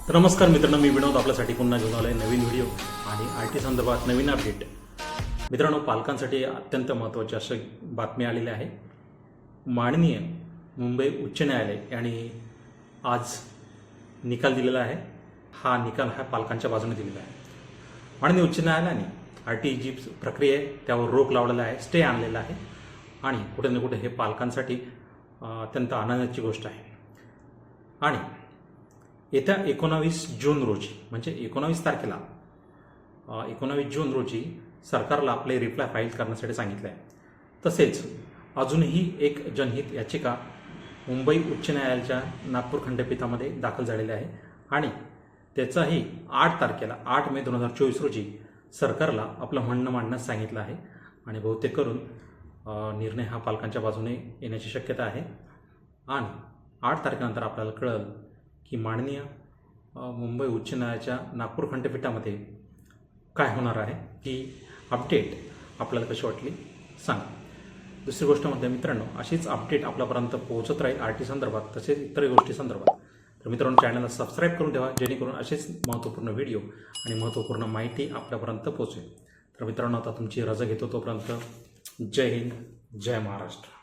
तर नमस्कार मित्रांनो, मी विनोद आपल्यासाठी पुन्हा घेऊन आलो आहे नवीन व्हिडिओ आणि IT संदर्भात नवीन अपडेट. मित्रांनो, पालकांसाठी अत्यंत महत्त्वाची अशी बातमी आलेली आहे. माननीय मुंबई उच्च न्यायालय यांनी आज निकाल दिलेला आहे. हा निकाल पालकांच्या बाजूने दिलेला आहे. माननीय उच्च न्यायालयाने RTI जी प्रक्रिया आहे त्यावर रोख लावलेला आहे, स्टे आणलेला आहे आणि कुठे ना कुठे हे पालकांसाठी अत्यंत आनंदाची गोष्ट आहे. आणि येत्या 19 जून रोजी म्हणजे 19 तारखेला 19 जून रोजी सरकारला आपले रिप्लाय फाईल करण्यासाठी सांगितलं आहे. तसेच अजूनही एक जनहित याचिका मुंबई उच्च न्यायालयाच्या नागपूर खंडपीठामध्ये दाखल झालेली आहे आणि त्याचाही 8 तारखेला 8 मे 2024 रोजी सरकारला आपलं म्हणणं मांडण्यास सांगितलं आहे आणि बहुतेक करून निर्णय हा पालकांच्या बाजूने येण्याची शक्यता आहे. आणि 8 तारखेनंतर आपल्याला कळेल की माननीय मुंबई उच्च न्यायालयाच्या नागपूर खंडपीठामध्ये काय होणार आहे. ही अपडेट आपल्याला कशी वाटली सांगा. दुसरी गोष्ट म्हणजे मित्रांनो, अशीच अपडेट आपल्यापर्यंत पोहोचत राहील RT संदर्भात तसेच इतर गोष्टी संदर्भात. तर मित्रांनो, चॅनलला सबस्क्राईब करून ठेवा जेणेकरून असेच महत्त्वपूर्ण व्हिडिओ आणि महत्त्वपूर्ण माहिती आपल्यापर्यंत पोहोचेल. तर मित्रांनो, आता तुमची रजा घेतो तोपर्यंत जय हिंद, जय महाराष्ट्र.